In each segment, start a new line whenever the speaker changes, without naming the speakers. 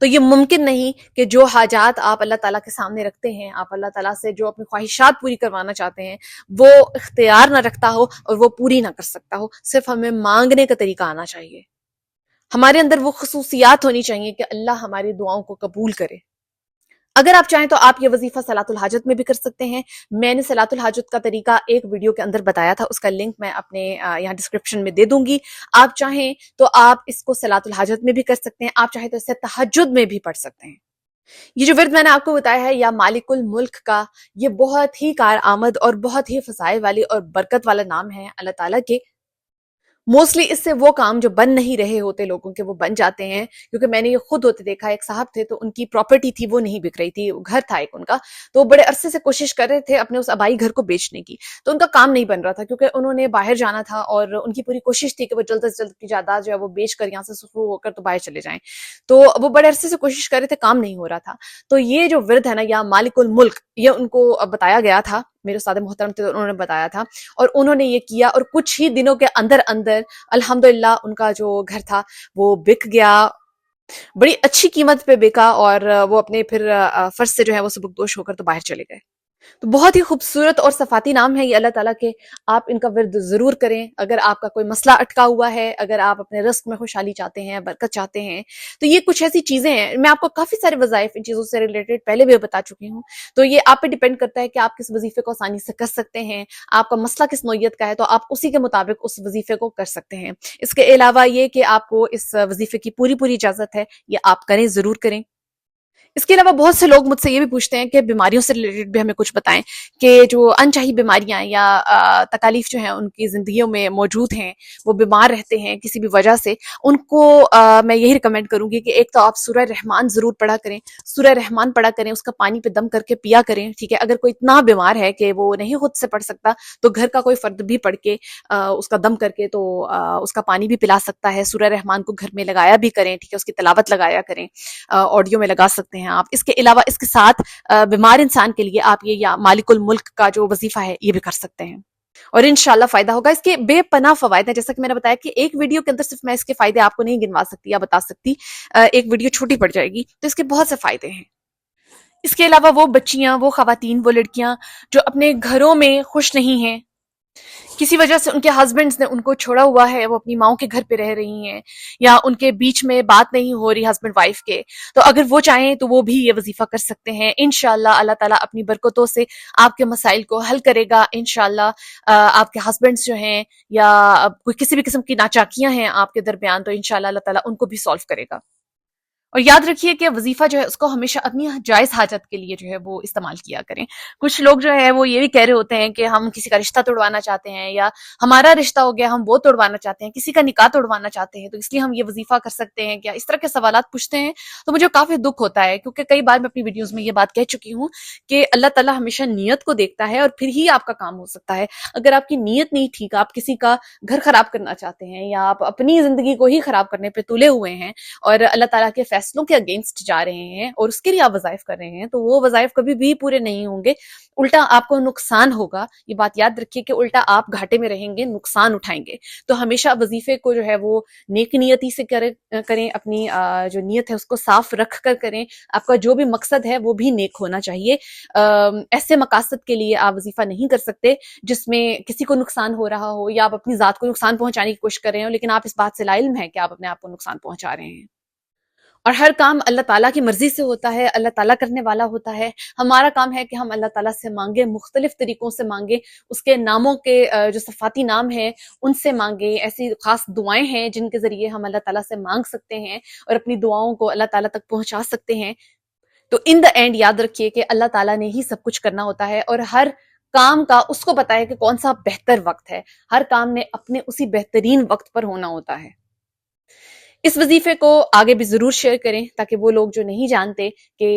تو یہ ممکن نہیں کہ جو حاجات آپ اللہ تعالیٰ کے سامنے رکھتے ہیں، آپ اللہ تعالیٰ سے جو اپنی خواہشات پوری کروانا چاہتے ہیں، وہ اختیار نہ رکھتا ہو اور وہ پوری نہ کر سکتا ہو. صرف ہمیں مانگنے کا طریقہ آنا چاہیے. ہمارے اندر وہ خصوصیات ہونی چاہیے کہ اللہ ہماری دعاؤں کو قبول کرے. اگر آپ چاہیں تو آپ یہ وظیفہ صلاۃ الحاجت میں بھی کر سکتے ہیں. میں نے صلاۃ الحاجت کا طریقہ ایک ویڈیو کے اندر بتایا تھا، اس کا لنک میں اپنے یہاں ڈسکرپشن میں دے دوں گی. آپ چاہیں تو آپ اس کو صلاۃ الحاجت میں بھی کر سکتے ہیں، آپ چاہیں تو اسے تہجد میں بھی پڑھ سکتے ہیں. یہ جو ورد میں نے آپ کو بتایا ہے یا مالک الملک کا، یہ بہت ہی کارآمد اور بہت ہی فضائل والی اور برکت والا نام ہے اللہ تعالیٰ کے. موسٹلی اس سے وہ کام جو بن نہیں رہے ہوتے لوگوں کے وہ بن جاتے ہیں، کیونکہ میں نے یہ خود ہوتے دیکھا. ایک صاحب تھے تو ان کی پراپرٹی تھی وہ نہیں بک رہی تھی، گھر تھا ایک ان کا، تو بڑے عرصے سے کوشش کر رہے تھے اپنے اس آبائی گھر کو بیچنے کی، تو ان کا کام نہیں بن رہا تھا کیونکہ انہوں نے باہر جانا تھا اور ان کی پوری کوشش تھی کہ وہ جلد از جلد کی جائیداد جو ہے وہ بیچ کر یہاں سے سفر ہو کر تو باہر چلے جائیں. تو وہ بڑے عرصے سے کوشش کر رہے تھے، کام نہیں ہو رہا تھا. تو یہ جو ورد ہے نا یا مالک الملک، یہ ان کو بتایا گیا تھا، میرے استاد محترم تھے انہوں نے بتایا تھا، اور انہوں نے یہ کیا اور کچھ ہی دنوں کے اندر اندر الحمدللہ ان کا جو گھر تھا وہ بک گیا، بڑی اچھی قیمت پہ بکا، اور وہ اپنے پھر فرض سے جو ہے وہ سبکدوش ہو کر تو باہر چلے گئے. تو بہت ہی خوبصورت اور صفاتی نام ہے یہ اللہ تعالیٰ کے. آپ ان کا ورد ضرور کریں. اگر آپ کا کوئی مسئلہ اٹکا ہوا ہے، اگر آپ اپنے رزق میں خوشحالی چاہتے ہیں، برکت چاہتے ہیں، تو یہ کچھ ایسی چیزیں ہیں. میں آپ کو کافی سارے وظائف ان چیزوں سے ریلیٹڈ پہلے بھی بتا چکی ہوں. تو یہ آپ پہ ڈیپینڈ کرتا ہے کہ آپ کس وظیفے کو آسانی سے کر سکتے ہیں. آپ کا مسئلہ کس نوعیت کا ہے تو آپ اسی کے مطابق اس وظیفے کو کر سکتے ہیں. اس کے علاوہ یہ کہ آپ کو اس وظیفے کی پوری پوری اجازت ہے، یہ آپ کریں، ضرور کریں. اس کے علاوہ بہت سے لوگ مجھ سے یہ بھی پوچھتے ہیں کہ بیماریوں سے ریلیٹڈ بھی ہمیں کچھ بتائیں، کہ جو انچاہی بیماریاں یا تکالیف جو ہیں ان کی زندگیوں میں موجود ہیں، وہ بیمار رہتے ہیں کسی بھی وجہ سے، ان کو میں یہی ریکمینڈ کروں گی کہ ایک تو آپ سورہ رحمان ضرور پڑھا کریں. سورہ رحمان پڑھا کریں، اس کا پانی پہ دم کر کے پیا کریں. ٹھیک ہے، اگر کوئی اتنا بیمار ہے کہ وہ نہیں خود سے پڑھ سکتا تو گھر کا کوئی فرد بھی پڑھ کے اس کا دم کر کے تو اس کا پانی بھی پلا سکتا ہے. سورہ رحمان کو گھر میں لگایا بھی کریں. ٹھیک ہے، اس کی تلاوت لگایا کریں، آڈیو میں لگا سکتے ہیں آپ. اس کے علاوہ اس کے ساتھ بیمار انسان کے لیے آپ یہ یا مالک الملک کا جو وظیفہ ہے یہ بھی کر سکتے ہیں، اور انشاءاللہ فائدہ ہوگا. اس کے بے پناہ فوائد ہیں، جیسا کہ میں نے بتایا کہ ایک ویڈیو کے اندر صرف میں اس کے فائدے آپ کو نہیں گنوا سکتی یا بتا سکتی، ایک ویڈیو چھوٹی پڑ جائے گی. تو اس کے بہت سے فائدے ہیں. اس کے علاوہ وہ بچیاں، وہ خواتین، وہ لڑکیاں جو اپنے گھروں میں خوش نہیں ہیں، کسی وجہ سے ان کے ہسبینڈز نے ان کو چھوڑا ہوا ہے، وہ اپنی ماؤں کے گھر پہ رہ رہی ہیں، یا ان کے بیچ میں بات نہیں ہو رہی ہسبینڈ وائف کے، تو اگر وہ چاہیں تو وہ بھی یہ وظیفہ کر سکتے ہیں. انشاءاللہ اللہ تعالیٰ اپنی برکتوں سے آپ کے مسائل کو حل کرے گا. انشاءاللہ آپ کے ہسبینڈز جو ہیں یا کوئی کسی بھی قسم کی ناچاکیاں ہیں آپ کے درمیان، تو انشاءاللہ اللہ تعالیٰ ان کو بھی سولو کرے گا. اور یاد رکھیے کہ وظیفہ جو ہے اس کو ہمیشہ اپنی جائز حاجت کے لیے جو ہے وہ استعمال کیا کریں. کچھ لوگ جو ہے وہ یہ بھی کہہ رہے ہوتے ہیں کہ ہم کسی کا رشتہ توڑوانا چاہتے ہیں، یا ہمارا رشتہ ہو گیا ہم وہ توڑوانا چاہتے ہیں، کسی کا نکاح توڑوانا چاہتے ہیں، تو اس لیے ہم یہ وظیفہ کر سکتے ہیں کیا، اس طرح کے سوالات پوچھتے ہیں. تو مجھے کافی دکھ ہوتا ہے، کیونکہ کئی بار میں اپنی ویڈیوز میں یہ بات کہہ چکی ہوں کہ اللہ تعالیٰ ہمیشہ نیت کو دیکھتا ہے اور پھر ہی آپ کا کام ہو سکتا ہے. اگر آپ کی نیت نہیں ٹھیک، آپ کسی کا گھر خراب کرنا چاہتے ہیں یا آپ اپنی زندگی کو ہی خراب کرنے پہ تلے ہوئے ہیں اور اللہ تعالیٰ کے فیصلوں کے اگینسٹ جا رہے ہیں اور اس کے لیے آپ وظائف کر رہے ہیں، تو وہ وظائف کبھی بھی پورے نہیں ہوں گے، الٹا آپ کو نقصان ہوگا. یہ بات یاد رکھیے کہ الٹا آپ گھاٹے میں رہیں گے، نقصان اٹھائیں گے. تو ہمیشہ وظیفے کو جو ہے وہ نیک نیتی سے کریں، اپنی جو نیت ہے اس کو صاف رکھ کر کریں. آپ کا جو بھی مقصد ہے وہ بھی نیک ہونا چاہیے. ایسے مقاصد کے لیے آپ وظیفہ نہیں کر سکتے جس میں کسی کو نقصان ہو رہا ہو یا آپ اپنی ذات کو نقصان پہنچانے کی کوشش کر رہے ہو، لیکن آپ اس بات سے لا علم ہے کہ آپ اپنے آپ کو نقصان پہنچا رہے ہیں. اور ہر کام اللہ تعالیٰ کی مرضی سے ہوتا ہے، اللہ تعالیٰ کرنے والا ہوتا ہے. ہمارا کام ہے کہ ہم اللہ تعالیٰ سے مانگیں، مختلف طریقوں سے مانگیں، اس کے ناموں کے جو صفاتی نام ہیں ان سے مانگیں. ایسی خاص دعائیں ہیں جن کے ذریعے ہم اللہ تعالیٰ سے مانگ سکتے ہیں اور اپنی دعاؤں کو اللہ تعالیٰ تک پہنچا سکتے ہیں. تو ان دا اینڈ یاد رکھیے کہ اللہ تعالیٰ نے ہی سب کچھ کرنا ہوتا ہے، اور ہر کام کا اس کو پتہ ہے کہ کون سا بہتر وقت ہے. ہر کام نے اپنے اسی بہترین وقت پر ہونا ہوتا ہے. اس وظیفے کو آگے بھی ضرور شیئر کریں تاکہ وہ لوگ جو نہیں جانتے کہ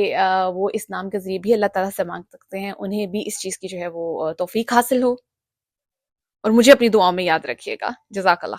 وہ اس نام کے ذریعے بھی اللہ تعالیٰ سے مانگ سکتے ہیں، انہیں بھی اس چیز کی جو ہے وہ توفیق حاصل ہو. اور مجھے اپنی دعاؤں میں یاد رکھیے گا. جزاک اللہ.